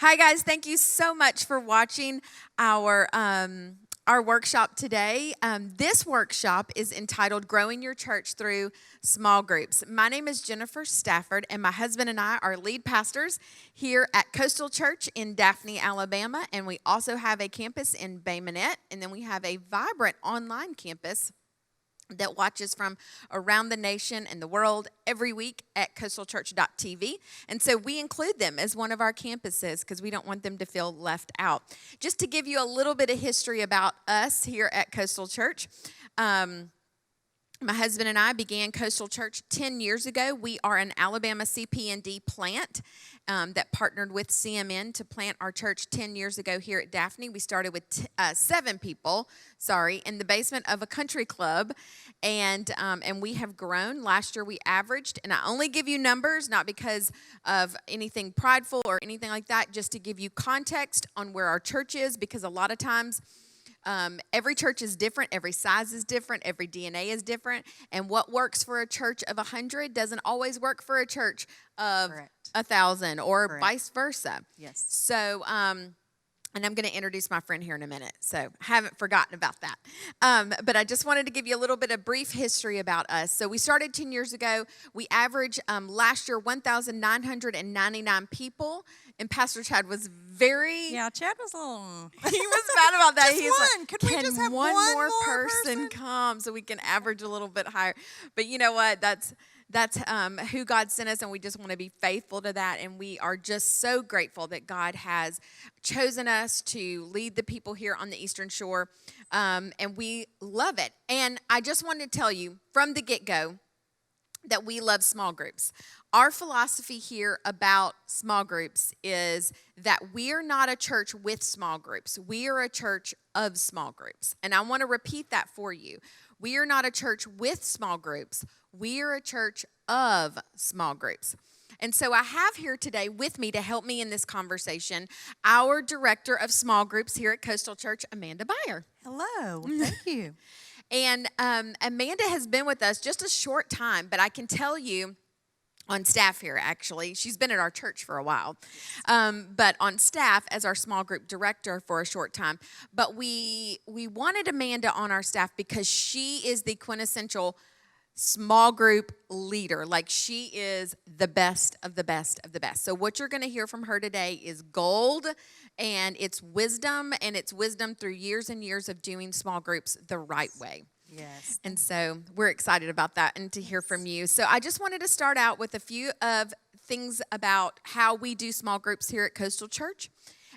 Hi, guys. Thank you so much for watching our workshop today. This workshop is entitled Growing Your Church Through Small Groups. My name is Jennifer Stafford, and my husband and I are lead pastors here at Coastal Church in Daphne, Alabama, and we also have a campus in Bay Minette, and then we have a vibrant online campus that watches from around the nation and the world every week at coastalchurch.tv. And so we include them as one of our campuses because we don't want them to feel left out. Just to give you a little bit of history about us here at Coastal Church, my husband and I began Coastal Church 10 years ago. We are an Alabama CP&D plant that partnered with CMN to plant our church 10 years ago here at Daphne. We started with 7 people, in the basement of a country club, and we have grown. Last year we averaged, and I only give you numbers, not because of anything prideful or anything like that, just to give you context on where our church is, because a lot of times every church is different, every size is different, every DNA is different, and what works for a church of 100 doesn't always work for a church of 1,000 or vice versa. Yes. So, and I'm going to introduce my friend here in a minute, so I haven't forgotten about that. But I just wanted to give you a little bit of brief history about us. So we started 10 years ago. We averaged last year 1,999 people, and Pastor Chad was Chad was a little. he was mad about that. Just He's one. like, Could we just have one more person come so we can average a little bit higher? But you know what? That's who God sent us, and we just want to be faithful to that. And we are just so grateful that God has chosen us to lead the people here on the Eastern Shore, and we love it. And I just wanted to tell you from the get-go that we love small groups. Our philosophy here about small groups is that we are not a church with small groups. We are a church of small groups. And I want to repeat that for you. We are not a church with small groups. We are a church of small groups. And so I have here today with me to help me in this conversation our director of small groups here at Coastal Church, Amanda Beyer. Hello. Thank you. And Amanda has been with us just a short time, but I can tell you, on staff here, actually. She's been at our church for a while, but on staff as our small group director for a short time. But we wanted Amanda on our staff because she is the quintessential small group leader. Like, she is the best of the best of the best. So what you're going to hear from her today is gold, and it's wisdom through years and years of doing small groups the right way. Yes. And so we're excited about that and to hear from you. So I just wanted to start out with a few of things about how we do small groups here at Coastal Church.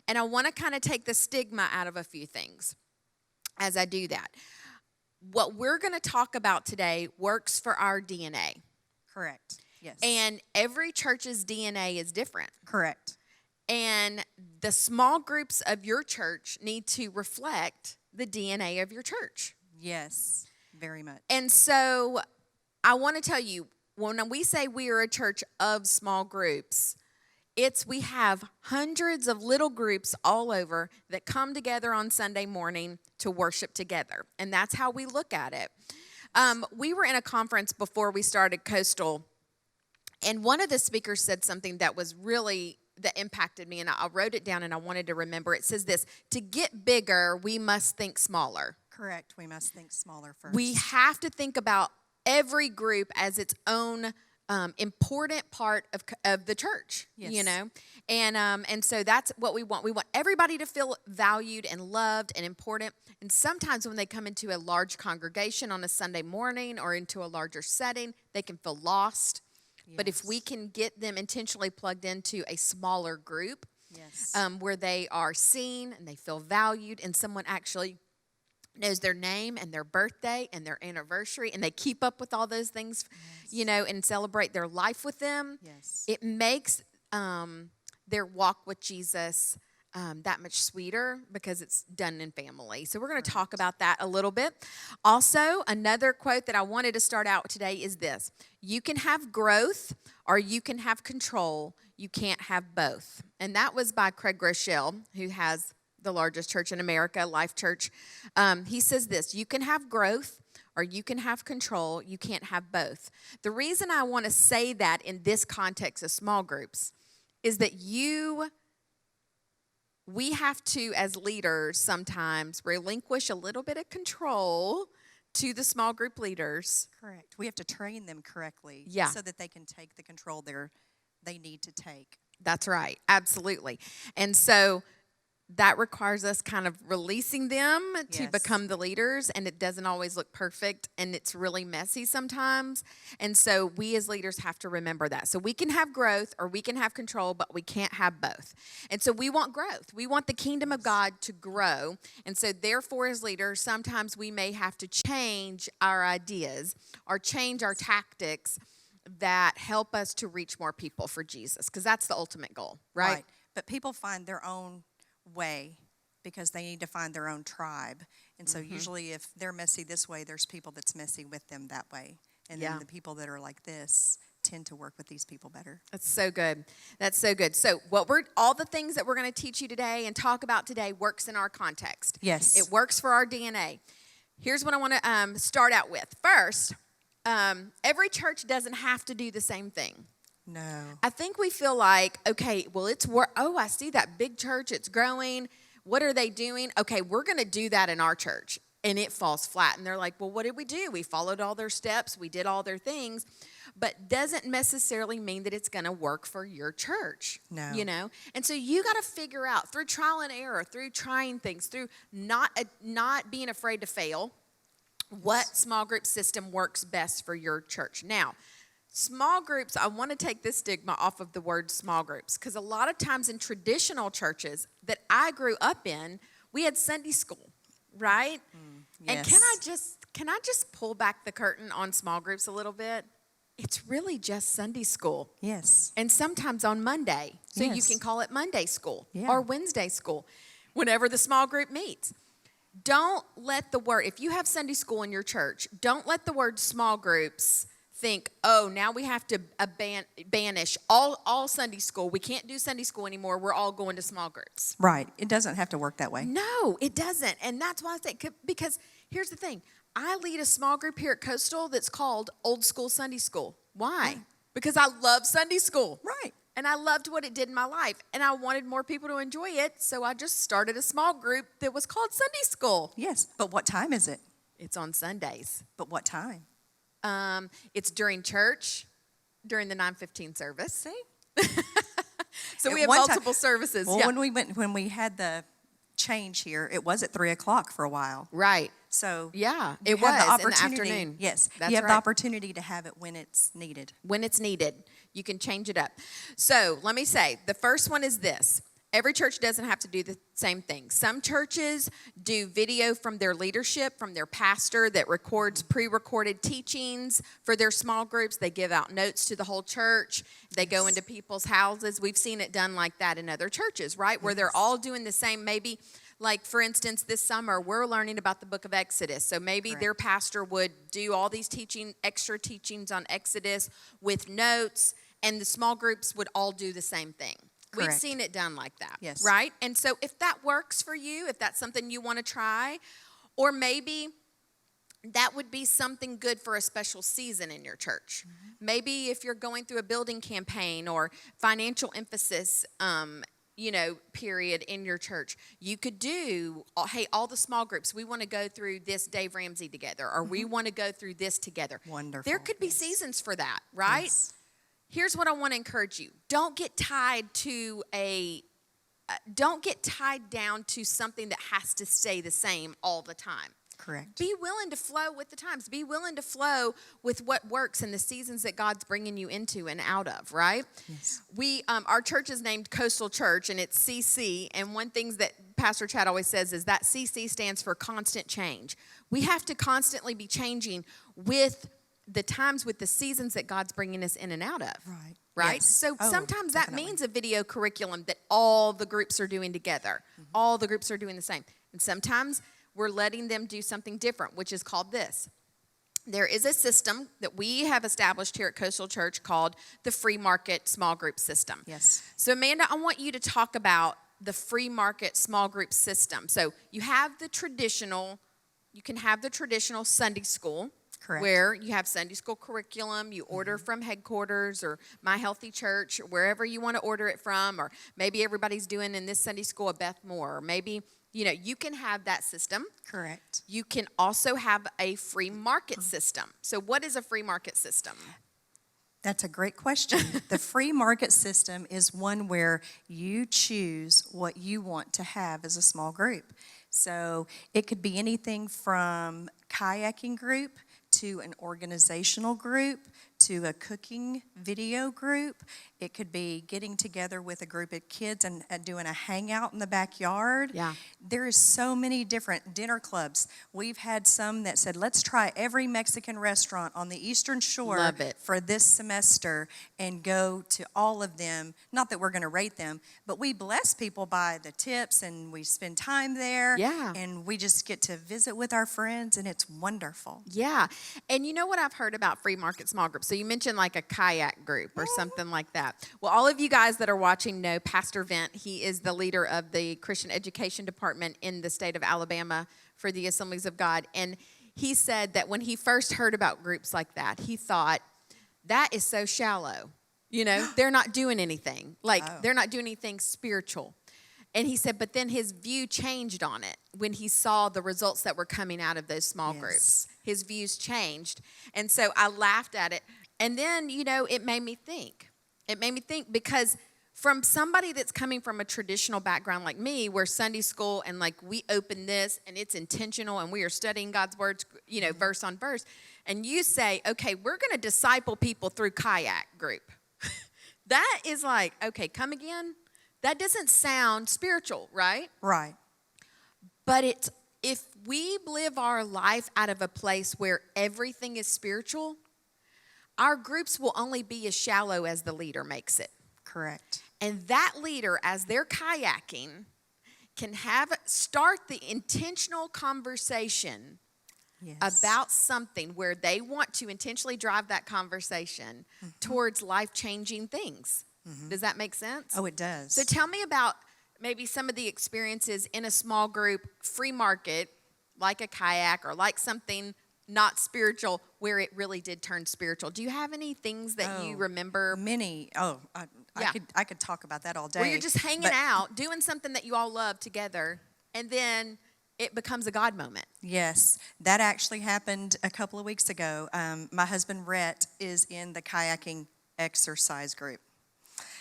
And I want to kind of take the stigma out of a few things as I do that. What we're going to talk about today works for our DNA. Correct. Yes. And every church's DNA is different. Correct. And the small groups of your church need to reflect the DNA of your church. Yes, very much. And so I want to tell you, when we say we are a church of small groups, we have hundreds of little groups all over that come together on Sunday morning to worship together. And that's how we look at it. We were in a conference before we started Coastal, and one of the speakers said something that impacted me, and I wrote it down and I wanted to remember. It says this: to get bigger, we must think smaller. Correct. We must think smaller first. We have to think about every group as its own important part of the church, yes. And so that's what we want. We want everybody to feel valued and loved and important. And sometimes when they come into a large congregation on a Sunday morning or into a larger setting, they can feel lost. Yes. But if we can get them intentionally plugged into a smaller group, yes. Where they are seen and they feel valued, and someone actually knows their name and their birthday and their anniversary, and they keep up with all those things, yes. And celebrate their life with them. Yes. It makes their walk with Jesus that much sweeter because it's done in family. So we're going to talk about that a little bit. Also, another quote that I wanted to start out today is this: you can have growth or you can have control. You can't have both. And that was by Craig Groeschel, who has the largest church in America, Life Church. He says this: you can have growth or you can have control. You can't have both. The reason I want to say that in this context of small groups is that you we have to, as leaders, sometimes relinquish a little bit of control to the small group leaders. Correct. We have to train them correctly Yeah. so that they can take the control they need to take. That's right. Absolutely. And so that requires us kind of releasing them to Yes. become the leaders, and it doesn't always look perfect, and it's really messy sometimes. And so we as leaders have to remember that. So we can have growth or we can have control, but we can't have both. And so we want growth. We want the kingdom of God to grow. And so therefore, as leaders, sometimes we may have to change our ideas or change our tactics that help us to reach more people for Jesus, because that's the ultimate goal, right? But people find their own way because they need to find their own tribe. And so usually if they're messy this way, there's people that's messy with them that way. And Yeah. then the people that are like this tend to work with these people better. That's so good. That's so good. So all the things that we're going to teach you today and talk about today works in our context. Yes. It works for our DNA. Here's what I want to start out with. First, every church doesn't have to do the same thing. No. I think we feel like, okay, well, I see that big church, it's growing. What are they doing? Okay, we're going to do that in our church. And it falls flat. And they're like, well, what did we do? We followed all their steps. We did all their things. But doesn't necessarily mean that it's going to work for your church. No. You know? And so you got to figure out through trial and error, through trying things, through not being afraid to fail, what small group system works best for your church. Now, small groups, I want to take this stigma off of the word small groups, because a lot of times in traditional churches that I grew up in, we had Sunday school, right? Yes. And can I just pull back the curtain on small groups a little bit? It's really just Sunday school. Yes. And sometimes on Monday. So you Yes. can call it Monday school Yeah. or Wednesday school, whenever the small group meets. Don't let the word, if you have Sunday school in your church, don't let the word small groups think, oh, now we have to banish all Sunday school. We can't do Sunday school anymore. We're all going to small groups. Right. It doesn't have to work that way. No, it doesn't. And that's why I say, because here's the thing. I lead a small group here at Coastal that's called Old School Sunday School. Why? Because I love Sunday school. Right. And I loved what it did in my life. And I wanted more people to enjoy it. So I just started a small group that was called Sunday School. Yes. But what time is it? It's on Sundays. But what time? It's during church, during the 9:15 service. See? So At we have one time- multiple services. Well, Yeah. when we had the change here, it was at 3:00 for a while. Right. So Yeah, you it have the was in the opportunity- afternoon. Yes, That's you have the right. opportunity to have it when it's needed. When it's needed. You can change it up. So let me say, the first one is this. Every church doesn't have to do the same thing. Some churches do video from their leadership, from their pastor that records pre-recorded teachings for their small groups. They give out notes to the whole church. They go into people's houses. We've seen it done like that in other churches, right? Where they're all doing the same. Maybe, like, for instance, this summer, we're learning about the book of Exodus. So maybe their pastor would do all these extra teachings on Exodus with notes, and the small groups would all do the same thing. We've Correct. seen it done like that, Yes. right? And so if that works for you, if that's something you want to try, or maybe that would be something good for a special season in your church. Maybe if you're going through a building campaign or financial emphasis, period in your church, you could do, hey, all the small groups, we want to go through this Dave Ramsey together, or we want to go through this together. Wonderful. There could be seasons for that, right? Yes. Here's what I want to encourage you. Don't get tied down to something that has to stay the same all the time. Correct. Be willing to flow with the times. Be willing to flow with what works in the seasons that God's bringing you into and out of, right? Yes. Our church is named Coastal Church, and it's CC. And one thing that Pastor Chad always says is that CC stands for constant change. We have to constantly be changing with the times, with the seasons that God's bringing us in and out of. Right. Right? Yes. So Oh, sometimes that definitely. means a video curriculum that all the groups are doing together. All the groups are doing the same. And sometimes we're letting them do something different, which is called this. There is a system that we have established here at Coastal Church called the free market small group system. Yes. So Amanda, I want you to talk about the free market small group system. So you can have the traditional Sunday school. Correct. where you have Sunday school curriculum, you order from headquarters or My Healthy Church, wherever you want to order it from, or maybe everybody's doing in this Sunday school a Beth Moore, or maybe, you can have that system. Correct. You can also have a free market system. So what is a free market system? That's a great question. The free market system is one where you choose what you want to have as a small group. So it could be anything from kayaking group to an organizational group to a cooking video group. It could be getting together with a group of kids and doing a hangout in the backyard. Yeah. There is so many different dinner clubs. We've had some that said, let's try every Mexican restaurant on the Eastern Shore Love it. for this semester and go to all of them. Not that we're going to rate them, but we bless people by the tips and we spend time there. Yeah. And we just get to visit with our friends and it's wonderful. Yeah. And you know what I've heard about free market small groups? So you mentioned like a kayak group or something like that. Well, all of you guys that are watching know Pastor Vint. He is the leader of the Christian Education Department in the state of Alabama for the Assemblies of God. And he said that when he first heard about groups like that, he thought, that is so shallow. They're not doing anything. They're not doing anything spiritual. And he said, but then his view changed on it when he saw the results that were coming out of those small groups. His views changed. And so I laughed at it. And then, it made me think. It made me think because from somebody that's coming from a traditional background like me, where Sunday school and we open this and it's intentional and we are studying God's words, verse on verse. And you say, okay, we're going to disciple people through kayak group. That is okay, come again? That doesn't sound spiritual, right? Right. But if we live our life out of a place where everything is spiritual, our groups will only be as shallow as the leader makes it. Correct. And that leader, as they're kayaking, can start the intentional conversation about something where they want to intentionally drive that conversation towards life-changing things. Does that make sense? Oh, it does. So tell me about maybe some of the experiences in a small group, free market, like a kayak or like something not spiritual, where it really did turn spiritual. Do you have any things that you remember? Many. I could talk about that all day. Where you're just hanging out, doing something that you all love together, and then it becomes a God moment. Yes, that actually happened a couple of weeks ago. My husband, Rhett, is in the kayaking exercise group.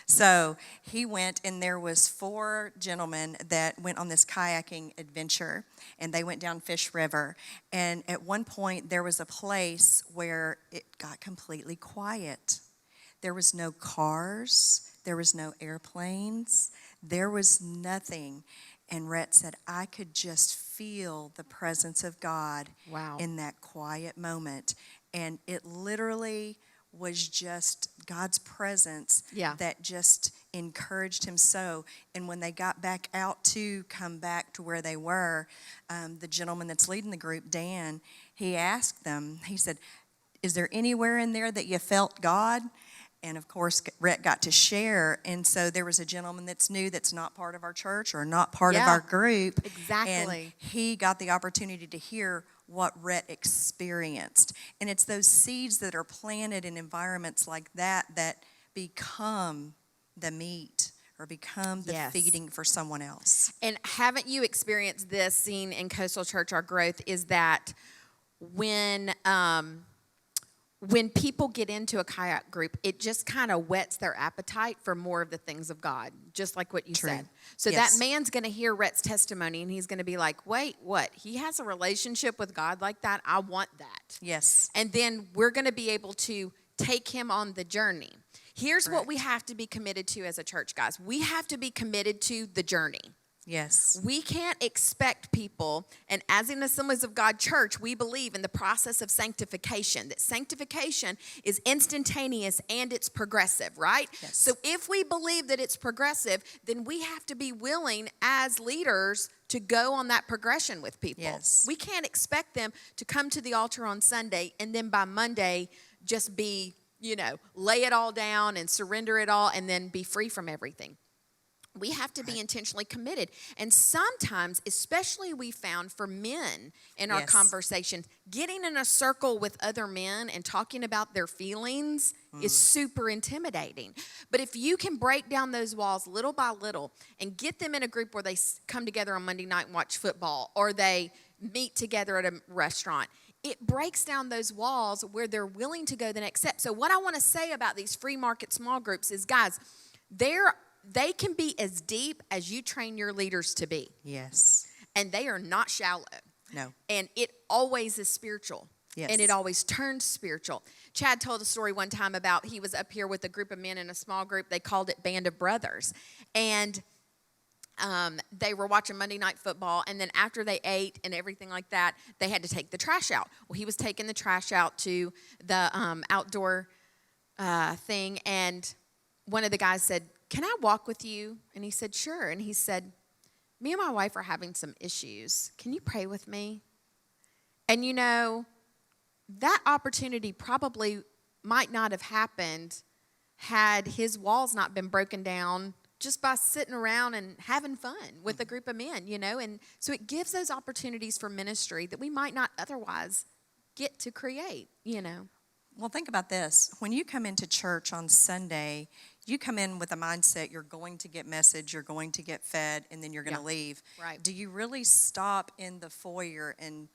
So he went, and there was 4 gentlemen that went on this kayaking adventure, and they went down Fish River. And at one point, there was a place where it got completely quiet. There was no cars. There was no airplanes. There was nothing. And Rhett said, I could just feel the presence of God in that quiet moment. And it literally was just God's presence that just encouraged him so. And when they got back out to come back to where they were, the gentleman that's leading the group, Dan, he asked them, he said, is there anywhere in there that you felt God? And of course, Rhett got to share. And so there was a gentleman that's new that's not part of our church or not part of our group. Exactly. And he got the opportunity to hear what Rhett experienced. And it's those seeds that are planted in environments like that become the meat or become the feeding for someone else. And haven't you experienced this, seen in Coastal Church, our growth, is that when people get into a kayak group, it just kind of whets their appetite for more of the things of God, just like what you said. So that man's going to hear Rhett's testimony, and he's going to be like, wait, what? He has a relationship with God like that? I want that. Yes. And then we're going to be able to take him on the journey. Here's what we have to be committed to as a church, guys. We have to be committed to the journey. Yes. We can't expect people, and as in Assemblies of God Church, we believe in the process of sanctification, that sanctification is instantaneous and it's progressive, right? Yes. So if we believe that it's progressive, then we have to be willing as leaders to go on that progression with people. Yes. We can't expect them to come to the altar on Sunday and then by Monday just be, lay it all down and surrender it all and then be free from everything. we have to be intentionally committed. And sometimes, especially we found for men in our Yes. conversation, getting in a circle with other men and talking about their feelings is super intimidating. But if you can break down those walls little by little and get them in a group where they come together on Monday night and watch football, or they meet together at a restaurant, it breaks down those walls where they're willing to go the next step. So what I want to say about these free market small groups is, guys, they can be as deep as you train your leaders to be. Yes. And they are not shallow. No. And it always is spiritual. Yes. And it always turns spiritual. Chad told a story one time about he was up here with a group of men in a small group. They called it Band of Brothers. And they were watching Monday Night Football. And then after they ate and everything like that, they had to take the trash out. Well, he was taking the trash out to the outdoor thing. And one of the guys said, "Can I walk with you?" And he said, "Sure." And he said, "Me and my wife are having some issues. Can you pray with me?" And you know, that opportunity probably might not have happened had his walls not been broken down just by sitting around and having fun with a group of men, you know. And so it gives those opportunities for ministry that we might not otherwise get to create, you know. Well, think about this. When you come into church on Sunday, you come in with a mindset you're going to get message, you're going to get fed, and then you're going to leave. Right. Do you really stop in the foyer and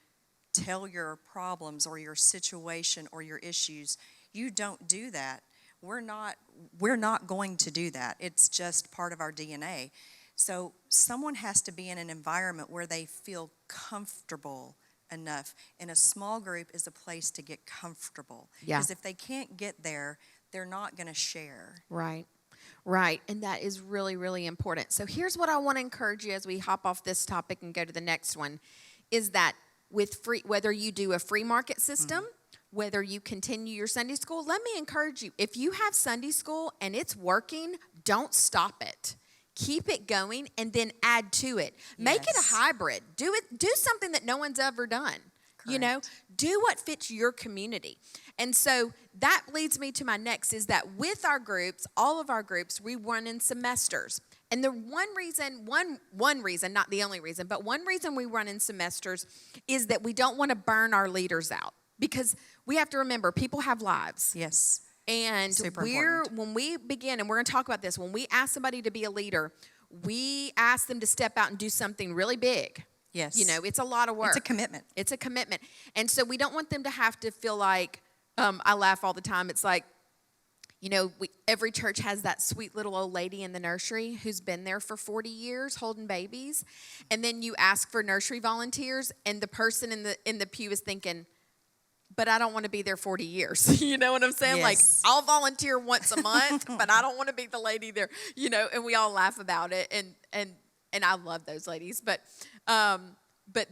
tell your problems or your situation or your issues? You don't do that. We're not going to do that. It's just part of our DNA. So someone has to be in an environment where they feel comfortable enough. And a small group is a place to get comfortable. Yeah. Because if they can't get there, they're not going to share. Right. Right. And that is really, really important. So here's what I want to encourage you as we hop off this topic and go to the next one, is that whether you do a free market system, whether you continue your Sunday school, let me encourage you. If you have Sunday school and it's working, don't stop it. Keep it going and then add to it. Make it a hybrid. Do something that no one's ever done. Correct. You know, do what fits your community. And so that leads me to my next, is that with our groups, all of our groups, we run in semesters. And the one reason, not the only reason, but one reason we run in semesters is that we don't want to burn our leaders out. Because we have to remember, people have lives. Yes. And when we begin, and we're going to talk about this, when we ask somebody to be a leader, we ask them to step out and do something really big. Yes. You know, it's a lot of work. It's a commitment. It's a commitment. And so we don't want them to have to feel like, I laugh all the time. It's like, you know, every church has that sweet little old lady in the nursery who's been there for 40 years holding babies. And then you ask for nursery volunteers, and the person in the pew is thinking, but I don't want to be there 40 years. You know what I'm saying? Yes. Like, I'll volunteer once a month, but I don't want to be the lady there, you know, and we all laugh about it. And I love those ladies, but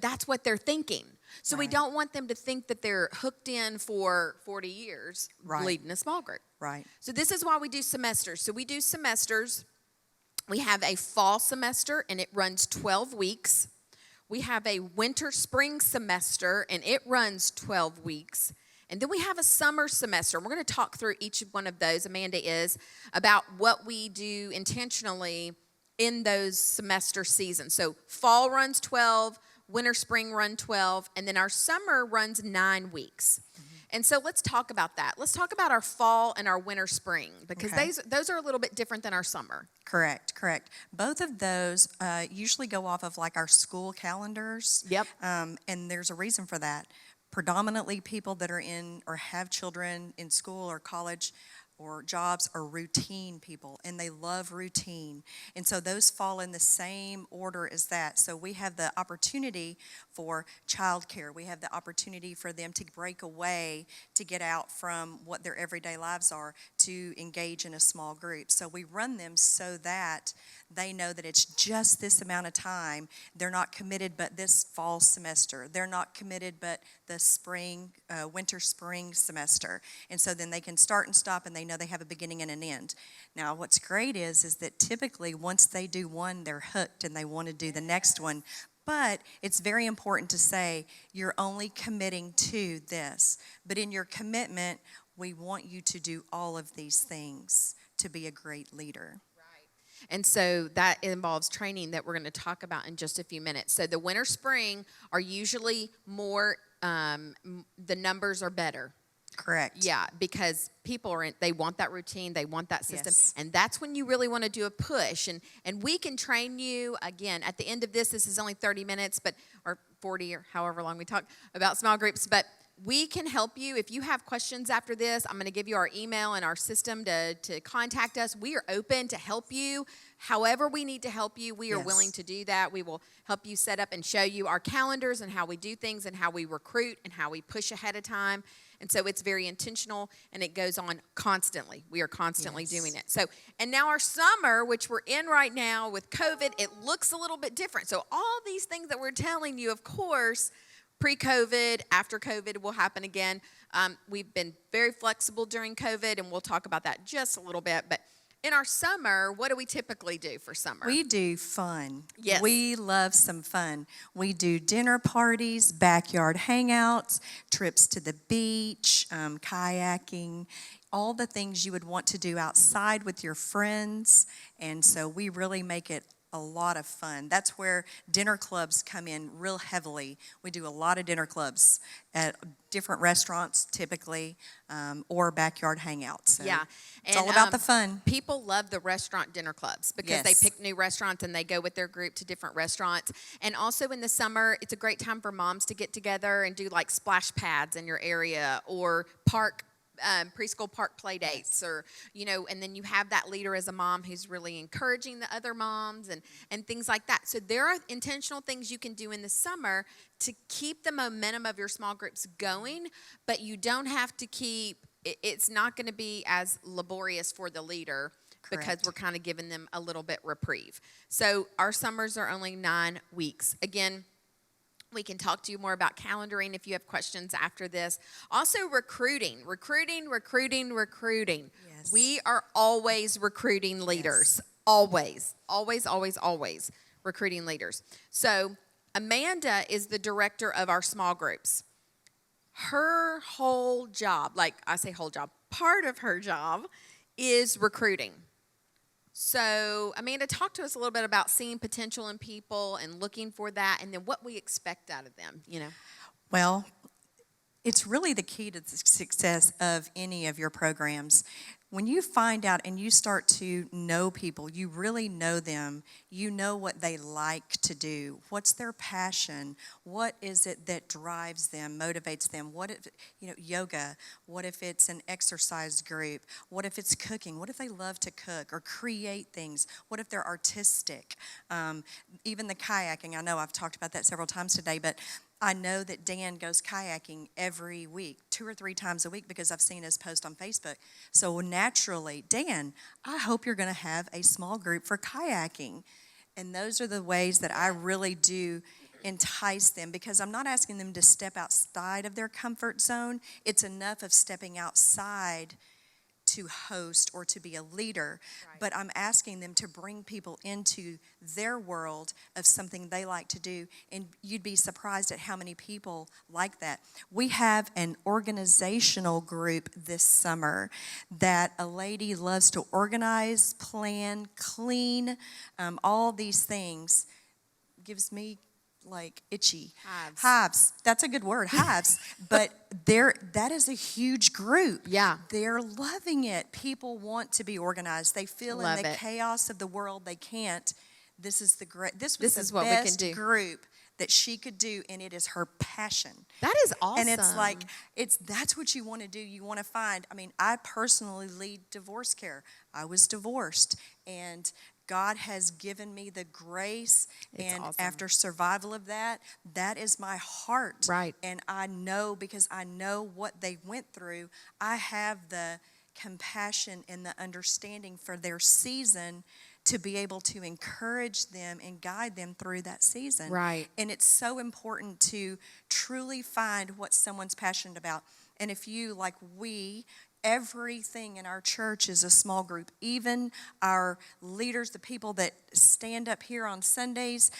that's what they're thinking. So we don't want them to think that they're hooked in for 40 years leading a small group. Right. So this is why we do semesters. So we do semesters. We have a fall semester, and it runs 12 weeks. We have a winter-spring semester, and it runs 12 weeks. And then we have a summer semester. We're going to talk through each one of those, Amanda is, about what we do intentionally in those semester seasons. So fall runs 12, winter, spring run 12, and then our summer runs 9 weeks. And so let's talk about that. Let's talk about our fall and our winter, spring, because those are a little bit different than our summer. Correct. Both of those usually go off of like our school calendars. Yep. And there's a reason for that. Predominantly people that are in or have children in school or college or jobs are routine people, and they love routine. And so those fall in the same order as that. So we have the opportunity for childcare. We have the opportunity for them to break away, to get out from what their everyday lives are, to engage in a small group. So we run them so that they know that it's just this amount of time. They're not committed but this fall semester. They're not committed but the winter, spring semester. And so then they can start and stop, and they know they have a beginning and an end. Now, what's great is that typically once they do one, they're hooked and they want to do the next one. But it's very important to say you're only committing to this. But in your commitment, we want you to do all of these things to be a great leader. Right. And so that involves training that we're going to talk about in just a few minutes. So the winter, spring are usually more, the numbers are better. Correct. Yeah, because people they want that routine, they want that system, Yes. and that's when you really want to do a push. And we can train you again at the end of this. This is only 30 minutes, or 40 or however long we talk about small groups, but we can help you. If you have questions after this, I'm going to give you our email and our system to contact us. We are open to help you. However we need to help you, we are willing to do that. We will help you set up and show you our calendars and how we do things and how we recruit and how we push ahead of time. And so it's very intentional, and it goes on constantly. We are constantly doing it. So, and now our summer, which we're in right now with COVID, it looks a little bit different. So all these things that we're telling you, of course, pre-COVID, after COVID will happen again. We've been very flexible during COVID, and we'll talk about that just a little bit. But in our summer, what do we typically do for summer? We do fun. Yes. We love some fun. We do dinner parties, backyard hangouts, trips to the beach, kayaking, all the things you would want to do outside with your friends. And so we really make it a lot of fun. That's where dinner clubs come in real heavily. We do a lot of dinner clubs at different restaurants typically, or backyard hangouts. So yeah. it's all about the fun. People love the restaurant dinner clubs because they Yes. pick new restaurants and they go with their group to different restaurants. And also in the summer, it's a great time for moms to get together and do like splash pads in your area or preschool park play dates, or and then you have that leader as a mom who's really encouraging the other moms and things like that. So there are intentional things you can do in the summer to keep the momentum of your small groups going, but you don't have to it's not going to be as laborious for the leader. Correct. Because we're kind of giving them a little bit reprieve. So our summers are only 9 weeks. Again, we can talk to you more about calendaring if you have questions after this. Also, recruiting. Yes. We are always recruiting leaders. Yes. Always recruiting leaders. So Amanda is the director of our small groups. Her whole job, part of her job is recruiting. So, Amanda, talk to us a little bit about seeing potential in people and looking for that, and then what we expect out of them, Well, it's really the key to the success of any of your programs. When you find out and you start to know people, you really know them, you know what they like to do, what's their passion, what is it that drives them, motivates them, what if, yoga, what if it's an exercise group, what if it's cooking, what if they love to cook or create things, what if they're artistic, even the kayaking. I know I've talked about that several times today, but I know that Dan goes kayaking every week, 2 or 3 times a week, because I've seen his post on Facebook. So naturally, Dan, I hope you're going to have a small group for kayaking. And those are the ways that I really do entice them, because I'm not asking them to step outside of their comfort zone. It's enough of stepping outside to host or to be a leader, right. But I'm asking them to bring people into their world of something they like to do, and you'd be surprised at how many people like that. We have an organizational group this summer that a lady loves to organize, plan, clean, all these things. Gives me itchy. Hives. That's a good word, hives. But that is a huge group. Yeah. They're loving it. People want to be organized. They feel in the chaos of the world they can't. This is the best group that she could do, and it is her passion. That is awesome. And that's what you want to do. You want to find. I personally lead divorce care. I was divorced, and God has given me the grace, and awesome. After survival of that is my heart. Right. And I know, because I know what they went through, I have the compassion and the understanding for their season to be able to encourage them and guide them through that season. Right. And it's so important to truly find what someone's passionate about. And if you, everything in our church is a small group. Even our leaders, the people that stand up here on Sundays,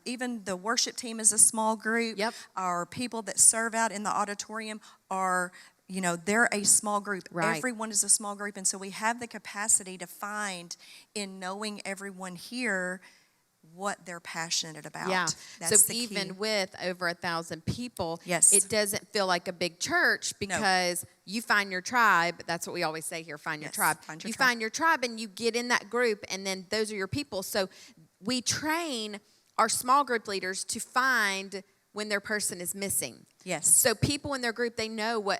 even the worship team is a small group. Yep. Our people that serve out in the auditorium are they're a small group. Right. Everyone is a small group. And so we have the capacity to find, in knowing everyone here, what they're passionate about. Yeah. That's so the even key. with over 1,000 people, Yes. it doesn't feel like a big church because you find your tribe. That's what we always say here, find your Yes, tribe. find your You tribe. find your tribe and you get in that group, and then those are your people. So we train our small group leaders to find when their person is missing. Yes. So people in their group, they know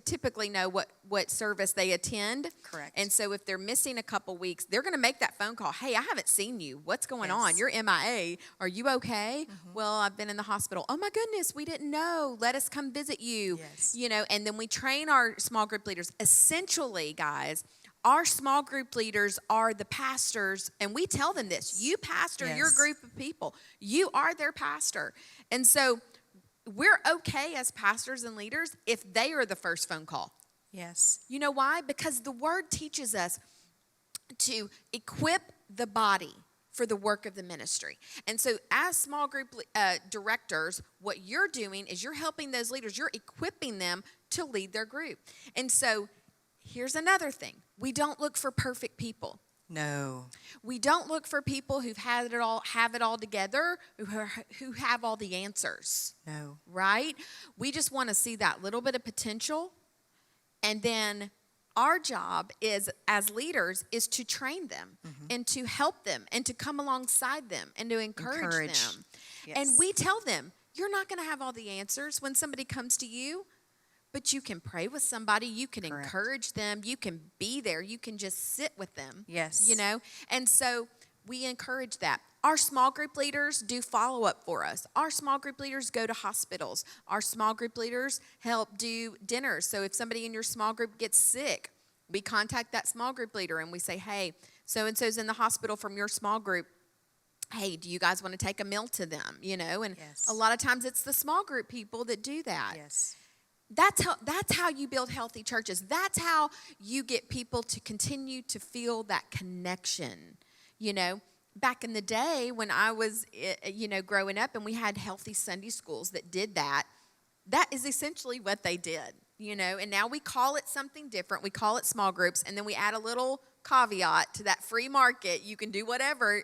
typically know what service they attend. Correct. And so if they're missing a couple weeks, they're going to make that phone call. Hey, I haven't seen you. What's going on? You're MIA. Are you okay? Well, I've been in the hospital. Oh my goodness, we didn't know. Let us come visit you. Yes. And then we train our small group leaders. Essentially, guys, our small group leaders are the pastors, and we tell them this. You pastor your group of people. You are their pastor. And so we're okay as pastors and leaders if they are the first phone call. Yes. You know why? Because the word teaches us to equip the body for the work of the ministry. And so as small group directors, what you're doing is you're helping those leaders. You're equipping them to lead their group. And so here's another thing. We don't look for perfect people. No. We don't look for people who've have it all together, who have all the answers. No. Right? We just want to see that little bit of potential. And then our job is, as leaders, is to train them and to help them and to come alongside them and to encourage them. Yes. And we tell them, you're not going to have all the answers when somebody comes to you. But you can pray with somebody. You can encourage them. You can be there. You can just sit with them. Yes. And so we encourage that. Our small group leaders do follow-up for us. Our small group leaders go to hospitals. Our small group leaders help do dinners. So if somebody in your small group gets sick, we contact that small group leader and we say, hey, so-and-so's in the hospital from your small group. Hey, do you guys want to take a meal to them? And a lot of times it's the small group people that do that. Yes. That's how you build healthy churches. That's how you get people to continue to feel that connection. Back in the day when I was, growing up and we had healthy Sunday schools that did that, that is essentially what they did, and now we call it something different. We call it small groups, and then we add a little caveat to that free market. You can do whatever.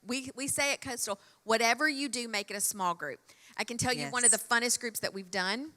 We say at Coastal, whatever you do, make it a small group. I can tell you one of the funnest groups that we've done.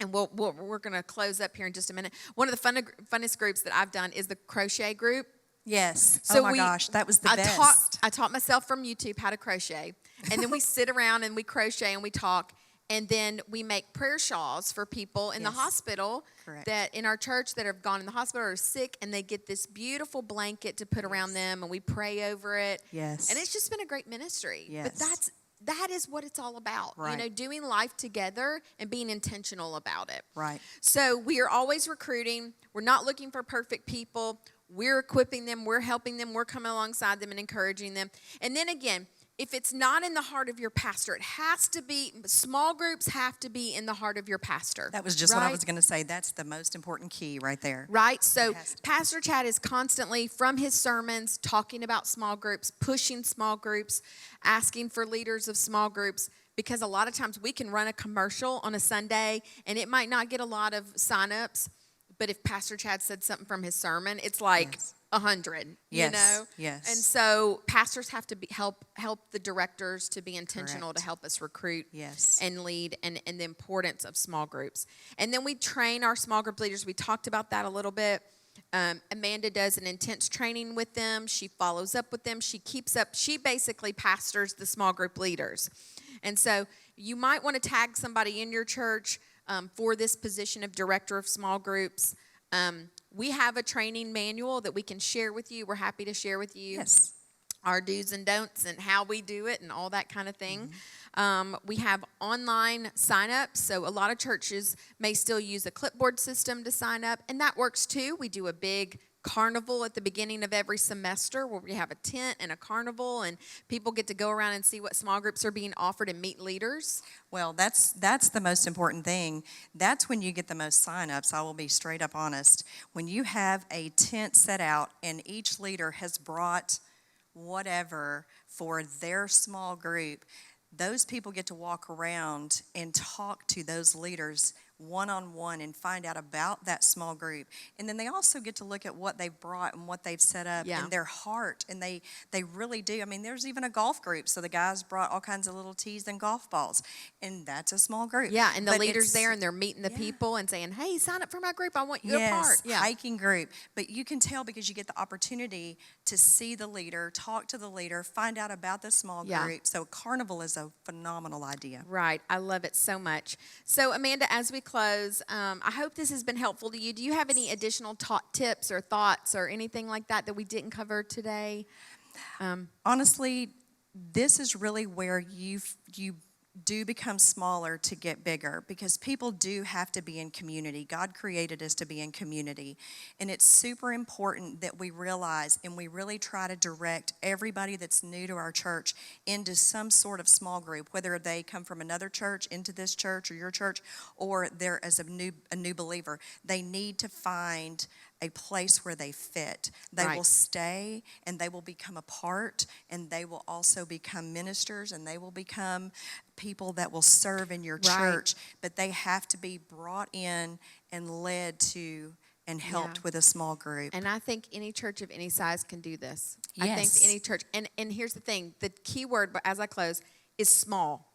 And we're going to close up here in just a minute. One of the funnest groups that I've done is the crochet group. Yes. So oh my gosh, that was the best. I taught myself from YouTube how to crochet. And then we sit around and we crochet and we talk. And then we make prayer shawls for people in the hospital that in our church that have gone in the hospital or are sick. And they get this beautiful blanket to put around them. And we pray over it. Yes. And it's just been a great ministry. Yes. But that is what it's all about, Right. doing life together and being intentional about it. Right. So we are always recruiting. We're not looking for perfect people. We're equipping them. We're helping them. We're coming alongside them and encouraging them. And then again, if it's not in the heart of your pastor, it has to be, small groups have to be in the heart of your pastor. That was just what I was going to say. That's the most important key right there. Right? So Pastor Chad is constantly, from his sermons, talking about small groups, pushing small groups, asking for leaders of small groups, because a lot of times we can run a commercial on a Sunday, and it might not get a lot of signups, but if Pastor Chad said something from his sermon, it's like 100, Yes. And so pastors have to help the directors to be intentional to help us recruit and lead and the importance of small groups. And then we train our small group leaders. We talked about that a little bit. Amanda does an intense training with them. She follows up with them. She basically pastors the small group leaders. And so you might want to tag somebody in your church for this position of director of small groups. We have a training manual that we can share with you. We're happy to share with you our do's and don'ts and how we do it and all that kind of thing. We have online sign-ups, so a lot of churches may still use a clipboard system to sign up, and that works too. We do a big carnival at the beginning of every semester where we have a tent and a carnival, and people get to go around and see what small groups are being offered and meet leaders. Well, that's the most important thing. That's when you get the most sign-ups. I will be straight up honest. When you have a tent set out and each leader has brought whatever for their small group, those people get to walk around and talk to those leaders one-on-one and find out about that small group. And then they also get to look at what they've brought and what they've set up Yeah. and their heart. And they really do. I mean, there's even a golf group. So the guys brought all kinds of little tees and golf balls. And that's a small group. Yeah, and the But leader's it's- there, and they're meeting the Yeah. people and saying, hey, sign up for my group. I want you a part. Yes, Yeah. hiking group. But you can tell because you get the opportunity to see the leader, talk to the leader, find out about the small Yeah. group. So carnival is a phenomenal idea. Right. I love it so much. So, Amanda, as we close, I hope this has been helpful to you. Do you have any additional tips or thoughts or anything like that we didn't cover today? Honestly, this is really where you do become smaller to get bigger, because people do have to be in community. God created us to be in community. And it's super important that we realize and we really try to direct everybody that's new to our church into some sort of small group, whether they come from another church into this church or your church, or they're as a new believer. They need to find a place where they fit. They Right. will stay and they will become a part, and they will also become ministers, and they will become people that will serve in your Right. church. But they have to be brought in and led to and helped Yeah. with a small group. And I think any church of any size can do this. I Yes. think any church. And here's the thing. The key word, but as I close, is small.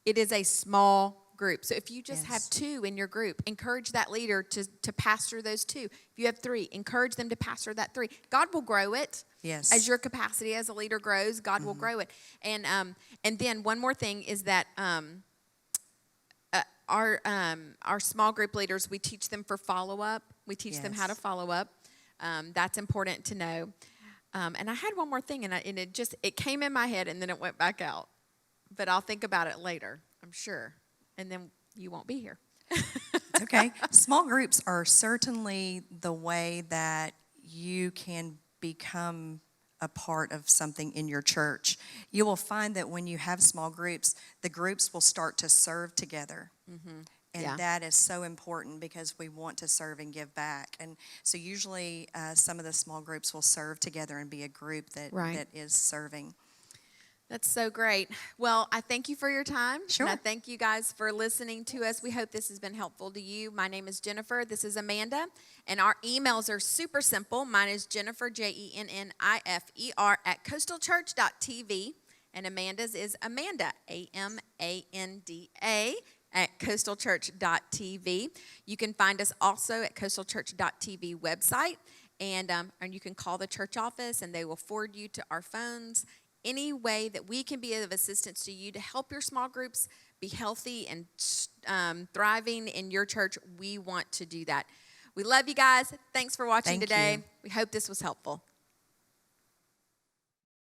It is a small group. So if you just Yes. have 2 in your group, encourage that leader to pastor those 2. If you have 3, encourage them to pastor that 3. God will grow it. Yes. As your capacity as a leader grows, God will grow it. And then one more thing is that our small group leaders, we teach them for follow-up. We teach them how to Yes. follow up. That's important to know. And I had one more thing, and it came in my head, and then it went back out. But I'll think about it later, I'm sure. And then you won't be here. It's okay. Small groups are certainly the way that you can become a part of something in your church. You will find that when you have small groups, the groups will start to serve together. And Yeah. that is so important because we want to serve and give back. And so usually some of the small groups will serve together and be a group that, Right. that is serving. That's so great. Well, I thank you for your time. Sure. And I thank you guys for listening to us. We hope this has been helpful to you. My name is Jennifer. This is Amanda. And our emails are super simple. Mine is Jennifer, JENNIFER, @coastalchurch.tv. And Amanda's is Amanda, AMANDA, @coastalchurch.tv. You can find us also at coastalchurch.tv website. And you can call the church office, and they will forward you to our phones. Any way that we can be of assistance to you to help your small groups be healthy and thriving in your church, we want to do that. We love you guys. Thanks for watching Thank today. you. We hope this was helpful.